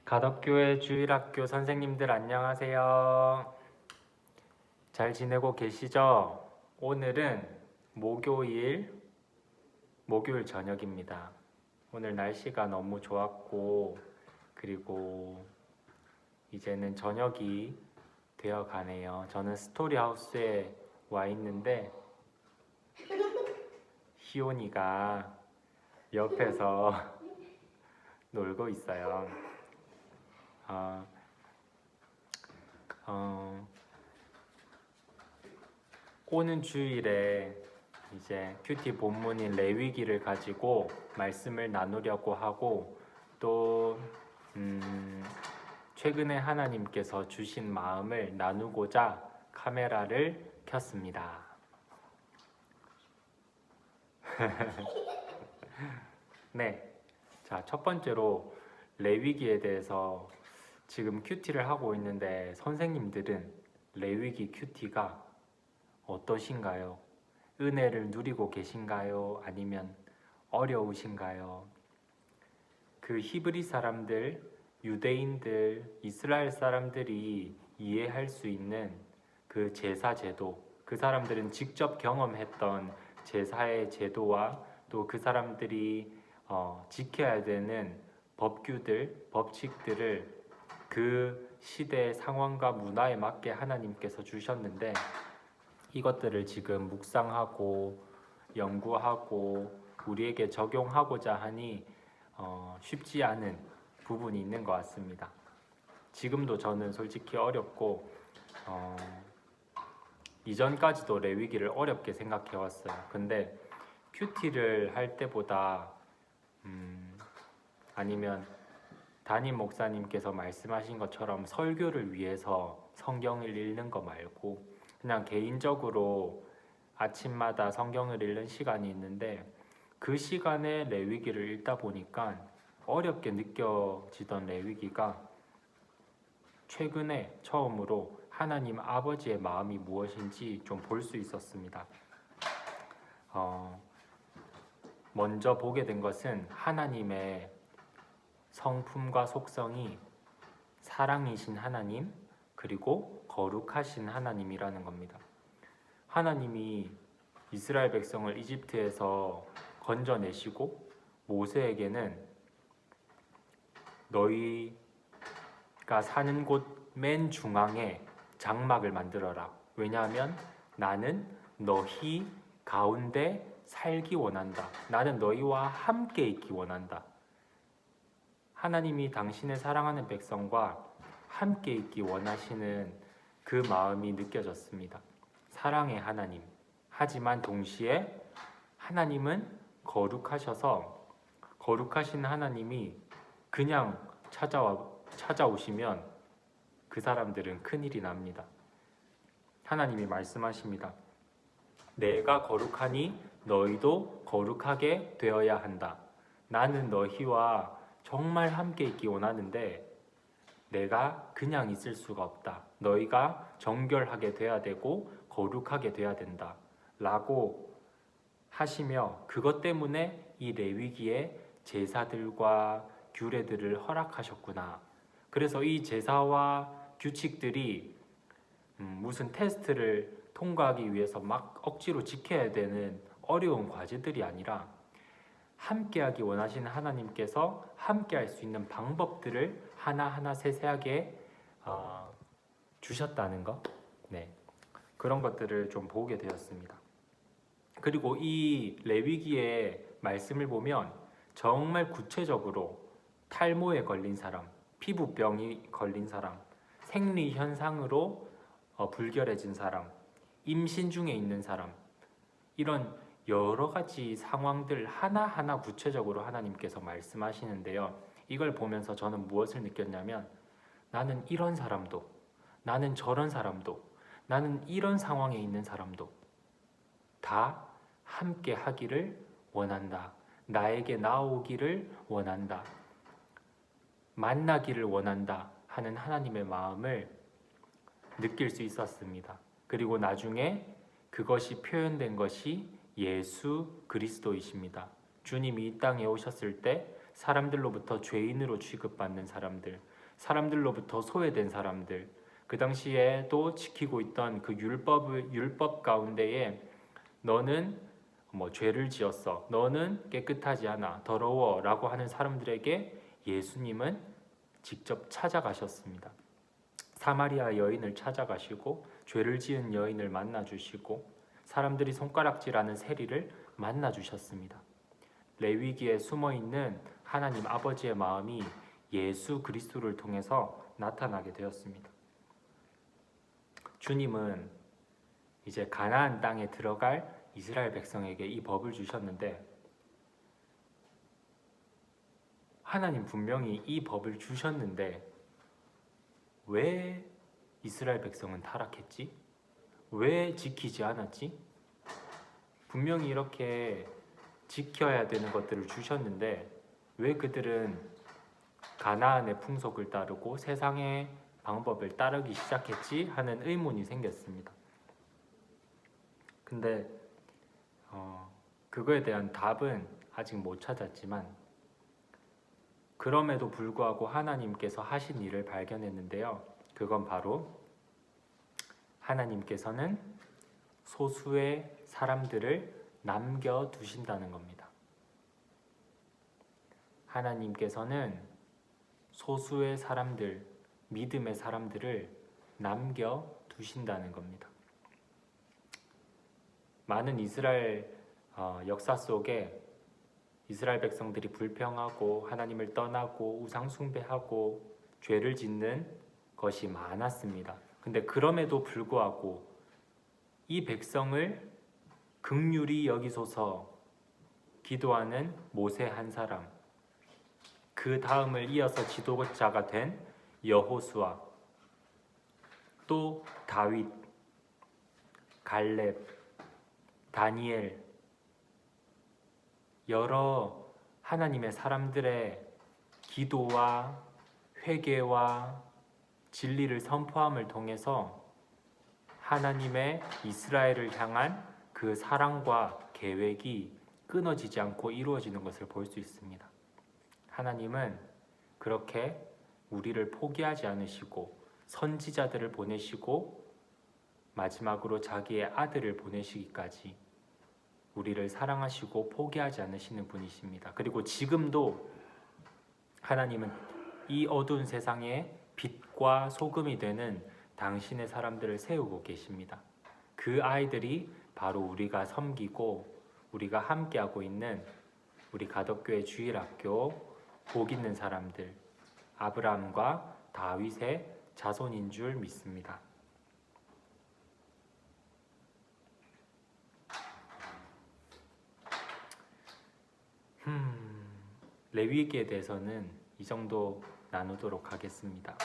가덕교회 주일학교 선생님들 안녕하세요. 잘 지내고 계시죠? 오늘은 목요일 저녁입니다. 오늘 날씨가 너무 좋았고, 그리고 이제는 저녁이 되어 가네요. 저는 스토리하우스에 와 있는데 희온이가 옆에서 놀고 있어요. 어, 어, 오는 주일에 이제 큐티 본문인 레위기를 가지고 말씀을 나누려고 하고 또 최근에 하나님께서 주신 마음을 나누고자 카메라를 켰습니다. 네, 자, 첫 번째로 레위기에 대해서 지금 큐티를 하고 있는데 선생님들은 레위기 큐티가 어떠신가요? 은혜를 누리고 계신가요? 아니면 어려우신가요? 그 히브리 사람들, 유대인들, 이스라엘 사람들이 이해할 수 있는 그 제사 제도, 그 사람들은 직접 경험했던 제사의 제도와 또 그 사람들이 지켜야 되는 법규들, 법칙들을 그 시대의 상황과 문화에 맞게 하나님께서 주셨는데 이것들을 지금 묵상하고 연구하고 우리에게 적용하고자 하니 쉽지 않은 부분이 있는 것 같습니다. 지금도 저는 솔직히 어렵고 이전까지도 레위기를 어렵게 생각해 왔어요. 근데 큐티를 할 때보다 아니면 담임 목사님께서 말씀하신 것처럼 설교를 위해서 성경을 읽는 거 말고 그냥 개인적으로 아침마다 성경을 읽는 시간이 있는데 그 시간에 레위기를 읽다 보니까 어렵게 느껴지던 레위기가 최근에 처음으로 하나님 아버지의 마음이 무엇인지 좀 볼 수 있었습니다. 먼저 보게 된 것은 하나님의 성품과 속성이 사랑이신 하나님 그리고 거룩하신 하나님이라는 겁니다. 하나님이 이스라엘 백성을 이집트에서 건져내시고 모세에게는 너희가 사는 곳 맨 중앙에 장막을 만들어라. 왜냐하면 나는 너희 가운데 살기 원한다. 나는 너희와 함께 있기 원한다. 하나님이 당신의 사랑하는 백성과 함께 있기 원하시는 그 마음이 느껴졌습니다. 사랑의 하나님. 하지만 동시에 하나님은 거룩하셔서 거룩하신 하나님이 그냥 찾아오시면 그 사람들은 큰일이 납니다. 하나님이 말씀하십니다. 내가 거룩하니 너희도 거룩하게 되어야 한다. 나는 너희와 정말 함께 있기 원하는데 내가 그냥 있을 수가 없다. 너희가 정결하게 돼야 되고 거룩하게 돼야 된다. 라고 하시며 그것 때문에 이 레위기에 제사들과 규례들을 허락하셨구나. 그래서 이 제사와 규칙들이 무슨 테스트를 통과하기 위해서 막 억지로 지켜야 되는 어려운 과제들이 아니라 함께하기 원하시는 하나님께서 함께할 수 있는 방법들을 하나하나 세세하게 주셨다는 것, 네, 그런 것들을 좀 보게 되었습니다. 그리고 이 레위기의 말씀을 보면 정말 구체적으로 탈모에 걸린 사람, 피부병이 걸린 사람, 생리 현상으로 불결해진 사람, 임신 중에 있는 사람, 이런 여러 가지 상황들 하나하나 구체적으로 하나님께서 말씀하시는데요. 이걸 보면서 저는 무엇을 느꼈냐면 나는 이런 사람도, 나는 저런 사람도, 나는 이런 상황에 있는 사람도 다 함께 하기를 원한다. 나에게 나오기를 원한다. 만나기를 원한다 하는 하나님의 마음을 느낄 수 있었습니다. 그리고 나중에 그것이 표현된 것이 예수 그리스도이십니다. 주님이 이 땅에 오셨을 때 사람들로부터 죄인으로 취급받는 사람들, 사람들로부터 소외된 사람들, 그 당시에도 지키고 있던 그 율법 가운데에 너는 뭐 죄를 지었어, 너는 깨끗하지 않아, 더러워라고 하는 사람들에게 예수님은 직접 찾아가셨습니다. 사마리아 여인을 찾아가시고 죄를 지은 여인을 만나 주시고 사람들이 손가락질하는 세리를 만나 주셨습니다. 레위기에 숨어 있는 하나님 아버지의 마음이 예수 그리스도를 통해서 나타나게 되었습니다. 주님은 이제 가나안 땅에 들어갈 이스라엘 백성에게 이 법을 주셨는데, 하나님 분명히 이 법을 주셨는데 왜 이스라엘 백성은 타락했지? 왜 지키지 않았지? 분명히 이렇게 지켜야 되는 것들을 주셨는데 왜 그들은 가나안의 풍속을 따르고 세상의 방법을 따르기 시작했지? 하는 의문이 생겼습니다. 근데 그거에 대한 답은 아직 못 찾았지만, 그럼에도 불구하고 하나님께서 하신 일을 발견했는데요. 그건 바로 하나님께서는 소수의 사람들을 남겨두신다는 겁니다. 하나님께서는 소수의 사람들, 믿음의 사람들을 남겨두신다는 겁니다. 많은 이스라엘 역사 속에 이스라엘 백성들이 불평하고 하나님을 떠나고 우상 숭배하고 죄를 짓는 것이 많았습니다. 근데 그럼에도 불구하고 이 백성을 긍휼히 여기소서 기도하는 모세 한 사람, 그 다음을 이어서 지도자가 된 여호수아, 또 다윗, 갈렙, 다니엘, 여러 하나님의 사람들의 기도와 회개와 진리를 선포함을 통해서 하나님의 이스라엘을 향한 그 사랑과 계획이 끊어지지 않고 이루어지는 것을 볼 수 있습니다. 하나님은 그렇게 우리를 포기하지 않으시고 선지자들을 보내시고 마지막으로 자기의 아들을 보내시기까지 우리를 사랑하시고 포기하지 않으시는 분이십니다. 그리고 지금도 하나님은 이 어두운 세상에 빛과 소금이 되는 당신의 사람들을 세우고 계십니다. 그 아이들이 바로 우리가 섬기고 우리가 함께하고 있는 우리 가덕교회 주일학교 복 있는 사람들, 아브라함과 다윗의 자손인 줄 믿습니다. 레위기에 대해서는 이 정도 나누도록 하겠습니다.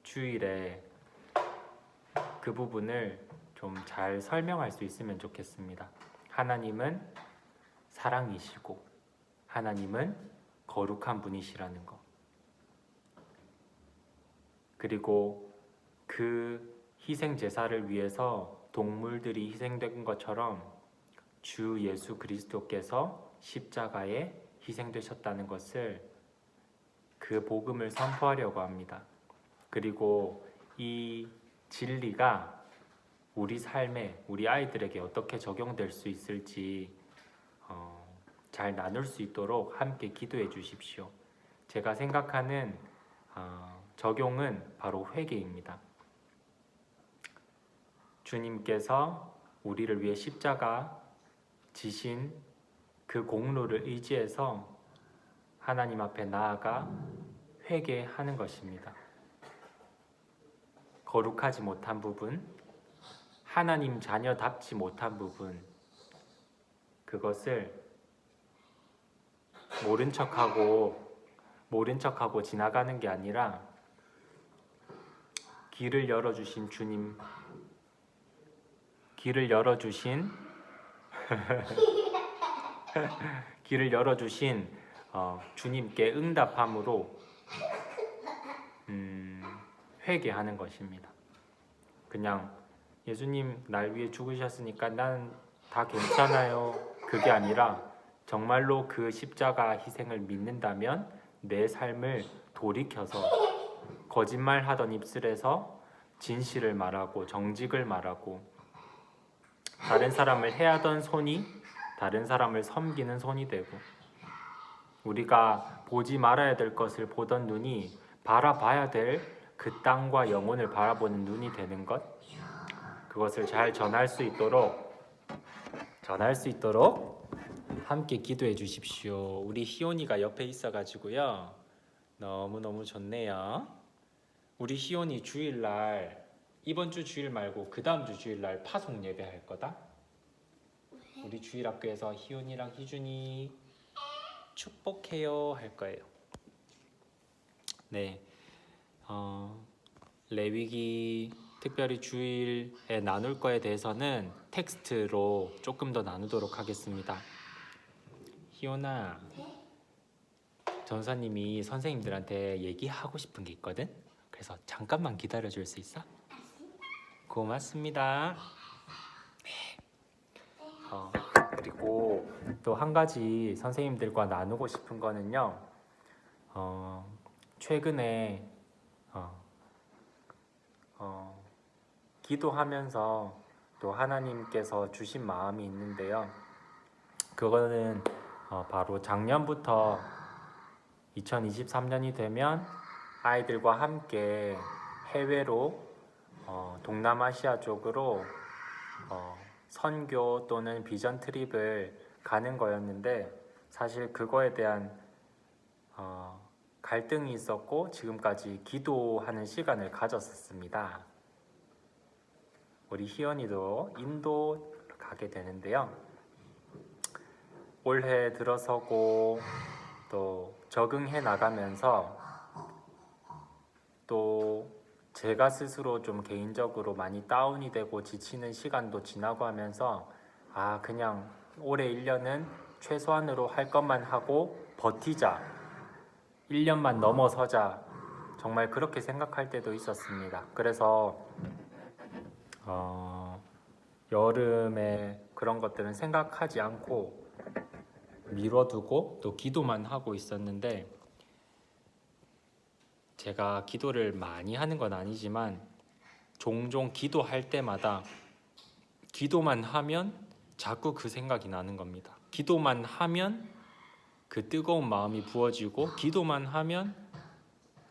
주일에 그 부분을 좀 잘 설명할 수 있으면 좋겠습니다. 하나님은 사랑이시고 하나님은 거룩한 분이시라는 것, 그리고 그 희생 제사를 위해서 동물들이 희생된 것처럼 주 예수 그리스도께서 십자가에 희생되셨다는 것을, 그 복음을 선포하려고 합니다. 그리고 이 진리가 우리 삶에, 우리 아이들에게 어떻게 적용될 수 있을지 잘 나눌 수 있도록 함께 기도해 주십시오. 제가 생각하는 적용은 바로 회개입니다. 주님께서 우리를 위해 십자가 지신 그 공로를 의지해서 하나님 앞에 나아가 회개하는 것입니다. 거룩하지 못한 부분, 하나님 자녀답지 못한 부분, 그것을 모른 척하고 지나가는 게 아니라 길을 열어주신 주님, 길을 열어주신 주님께 응답함으로 회개하는 것입니다. 그냥 예수님 날 위해 죽으셨으니까 난 다 괜찮아요, 그게 아니라 정말로 그 십자가 희생을 믿는다면 내 삶을 돌이켜서 거짓말하던 입술에서 진실을 말하고 정직을 말하고 다른 사람을 해하던 손이 다른 사람을 섬기는 손이 되고 우리가 보지 말아야 될 것을 보던 눈이 바라봐야 될 그 땅과 영혼을 바라보는 눈이 되는 것, 그것을 잘 전할 수 있도록 함께 기도해 주십시오. 우리 희온이가 옆에 있어가지고요, 너무너무 좋네요. 우리 희온이 주일날, 이번 주 주일 말고 그 다음 주 주일날 파송 예배할 거다. 우리 주일학교에서 희온이랑 희준이 축복해요 할 거예요. 네, 레위기 특별히 주일에 나눌 거에 대해서는 텍스트로 조금 더 나누도록 하겠습니다. 희온아, 전사님이 선생님들한테 얘기하고 싶은 게 있거든. 그래서 잠깐만 기다려 줄 수 있어? 고맙습니다. 네. 그리고 또 한 가지 선생님들과 나누고 싶은 거는요. 최근에 기도하면서 또 하나님께서 주신 마음이 있는데요. 그거는 바로 작년부터 2023년이 되면 아이들과 함께 해외로 동남아시아 쪽으로 선교 또는 비전 트립을 가는 거였는데 사실 그거에 대한 갈등이 있었고 지금까지 기도하는 시간을 가졌었습니다. 우리 희연이도 인도 가게 되는데요. 올해 들어서고 또 적응해 나가면서 또 제가 스스로 좀 개인적으로 많이 다운이 되고 지치는 시간도 지나고 하면서 그냥 올해 1년은 최소한으로 할 것만 하고 버티자, 1년만 넘어서자, 정말 그렇게 생각할 때도 있었습니다. 그래서 여름에 그런 것들은 생각하지 않고 미뤄두고 또 기도만 하고 있었는데, 제가 기도를 많이 하는 건 아니지만 종종 기도할 때마다 기도만 하면 자꾸 그 생각이 나는 겁니다. 기도만 하면 그 뜨거운 마음이 부어지고 기도만 하면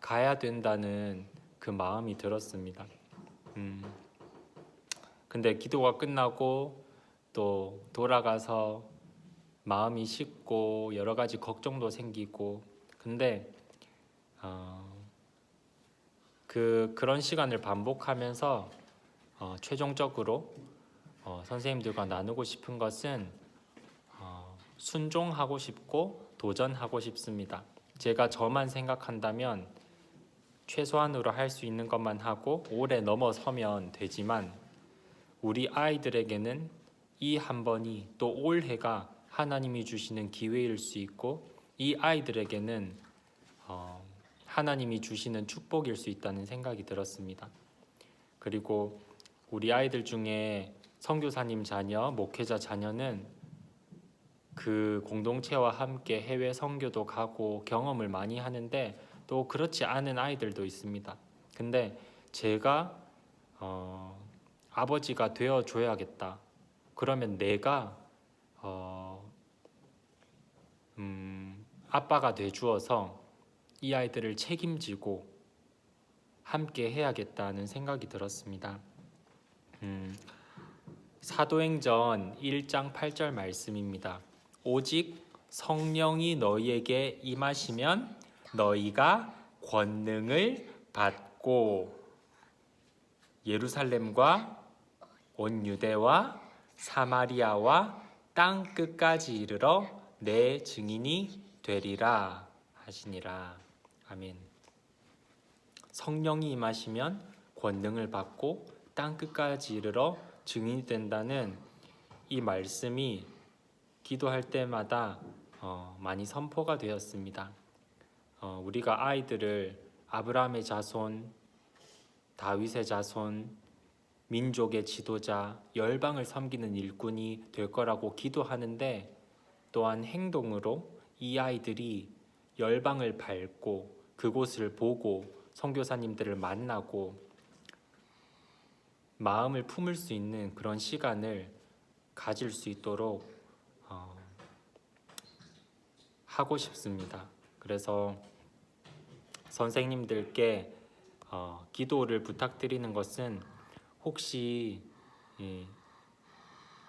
가야 된다는 그 마음이 들었습니다. 근데 기도가 끝나고 또 돌아가서 마음이 식고 여러 가지 걱정도 생기고, 근데 그런 시간을 반복하면서 최종적으로 선생님들과 나누고 싶은 것은 순종하고 싶고 도전하고 싶습니다. 제가 저만 생각한다면 최소한으로 할 수 있는 것만 하고 올해 넘어서면 되지만, 우리 아이들에게는 이 한 번이 또 올해가 하나님이 주시는 기회일 수 있고, 이 아이들에게는 하나님이 주시는 축복일 수 있다는 생각이 들었습니다. 그리고 우리 아이들 중에 선교사님 자녀, 목회자 자녀는 그 공동체와 함께 해외 선교도 가고 경험을 많이 하는데 또 그렇지 않은 아이들도 있습니다. 근데 제가 아버지가 되어줘야겠다. 그러면 내가 아빠가 돼주어서 이 아이들을 책임지고 함께 해야겠다는 생각이 들었습니다. 사도행전 1장 8절 말씀입니다. 오직 성령이 너희에게 임하시면 너희가 권능을 받고 예루살렘과 온 유대와 사마리아와 땅 끝까지 이르러 내 증인이 되리라 하시니라. 아멘. 성령이 임하시면 권능을 받고 땅 끝까지 이르러 증인이 된다는 이 말씀이 기도할 때마다 많이 선포가 되었습니다. 우리가 아이들을 아브라함의 자손, 다윗의 자손, 민족의 지도자, 열방을 섬기는 일꾼이 될 거라고 기도하는데, 또한 행동으로 이 아이들이 열방을 밟고 그곳을 보고 선교사님들을 만나고 마음을 품을 수 있는 그런 시간을 가질 수 있도록 하고 싶습니다. 그래서 선생님들께 기도를 부탁드리는 것은 혹시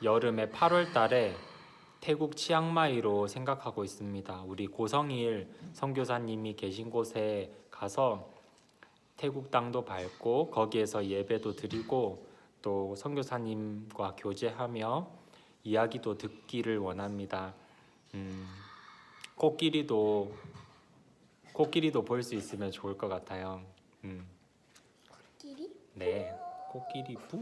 여름에 8월 달에 태국 치앙마이로 생각하고 있습니다. 우리 고성일 선교사님이 계신 곳에 가서 태국 땅도 밟고 거기에서 예배도 드리고 또 선교사님과 교제하며 이야기도 듣기를 원합니다. 코끼리도 볼 수 있으면 좋을 것 같아요. 코끼리? 네, 코끼리 부.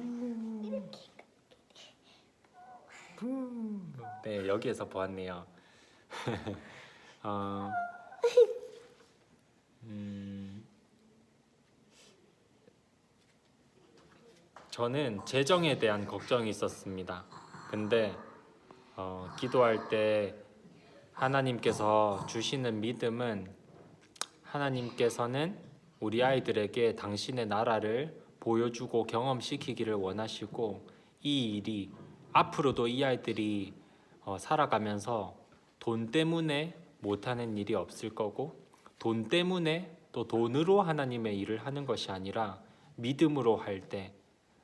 네, 여기에서 보았네요. 저는 재정에 대한 걱정이 있었습니다. 근데 기도할 때 하나님께서 주시는 믿음은 하나님께서는 우리 아이들에게 당신의 나라를 보여주고 경험시키기를 원하시고 이 일이 앞으로도 이 아이들이 살아가면서 돈 때문에 못하는 일이 없을 거고 돈 때문에 또 돈으로 하나님의 일을 하는 것이 아니라 믿음으로 할 때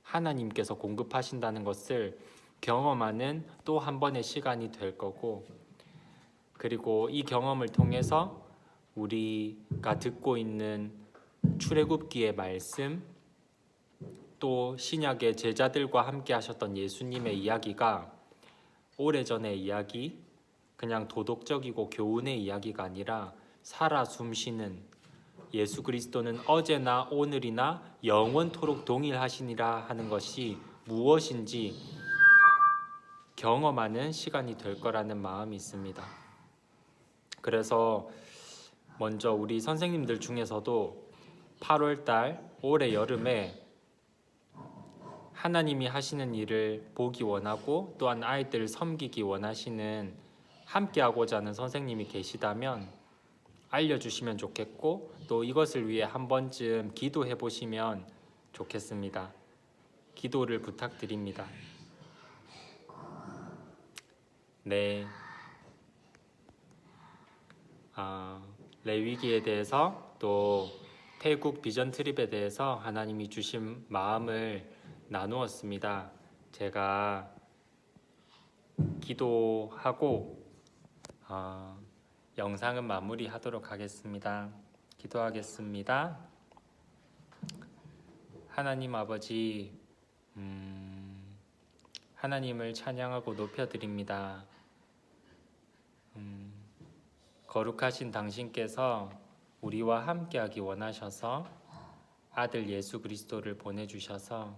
하나님께서 공급하신다는 것을 경험하는 또 한 번의 시간이 될 거고 그리고 이 경험을 통해서 우리가 듣고 있는 출애굽기의 말씀 또 신약의 제자들과 함께 하셨던 예수님의 이야기가 오래전의 이야기 그냥 도덕적이고 교훈의 이야기가 아니라 살아 숨쉬는 예수 그리스도는 어제나 오늘이나 영원토록 동일하시니라 하는 것이 무엇인지 경험하는 시간이 될 거라는 마음이 있습니다. 그래서 먼저 우리 선생님들 중에서도 8월달 올해 여름에 하나님이 하시는 일을 보기 원하고 또한 아이들을 섬기기 원하시는 함께하고자 하는 선생님이 계시다면 알려주시면 좋겠고 또 이것을 위해 한 번쯤 기도해 보시면 좋겠습니다. 기도를 부탁드립니다. 네. 레위기에 대해서 또 태국 비전 트립에 대해서 하나님이 주신 마음을 나누었습니다. 제가 기도하고 영상은 마무리하도록 하겠습니다. 기도하겠습니다. 하나님 아버지, 하나님을 찬양하고 높여드립니다. 거룩하신 당신께서 우리와 함께하기 원하셔서 아들 예수 그리스도를 보내주셔서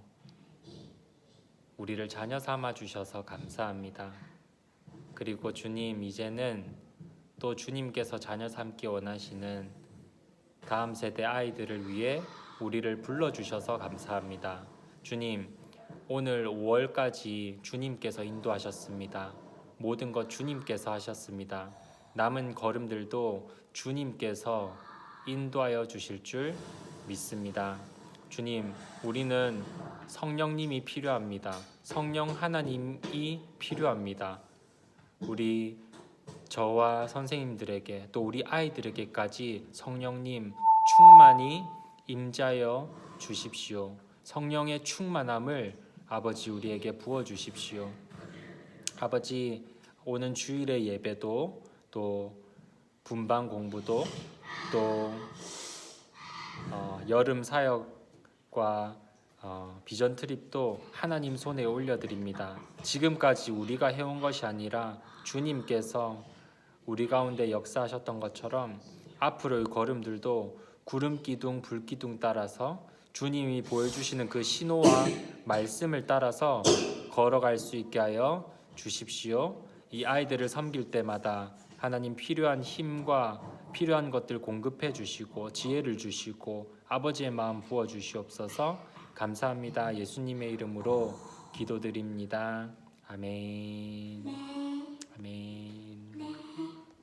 우리를 자녀 삼아 주셔서 감사합니다. 그리고 주님, 이제는 또 주님께서 자녀 삼기 원하시는 다음 세대 아이들을 위해 우리를 불러주셔서 감사합니다. 주님, 오늘 5월까지 주님께서 인도하셨습니다. 모든 것 주님께서 하셨습니다. 남은 걸음들도 주님께서 인도하여 주실 줄 믿습니다. 주님, 우리는 성령님이 필요합니다. 성령 하나님이 필요합니다. 우리 저와 선생님들에게 또 우리 아이들에게까지 성령님 충만히 임자여 주십시오. 성령의 충만함을 아버지 우리에게 부어 주십시오. 아버지, 오는 주일의 예배도 또 분방 공부도 또 여름 사역과 비전 트립도 하나님 손에 올려드립니다. 지금까지 우리가 해온 것이 아니라 주님께서 우리 가운데 역사하셨던 것처럼 앞으로의 걸음들도 구름 기둥 불 기둥 따라서 주님이 보여주시는 그 신호와 말씀을 따라서 걸어갈 수 있게 하여 주십시오. 이 아이들을 섬길 때마다 하나님 필요한 힘과 필요한 것들 공급해 주시고 지혜를 주시고 아버지의 마음 부어 주시옵소서. 감사합니다. 예수님의 이름으로 기도드립니다. 아멘. 아멘.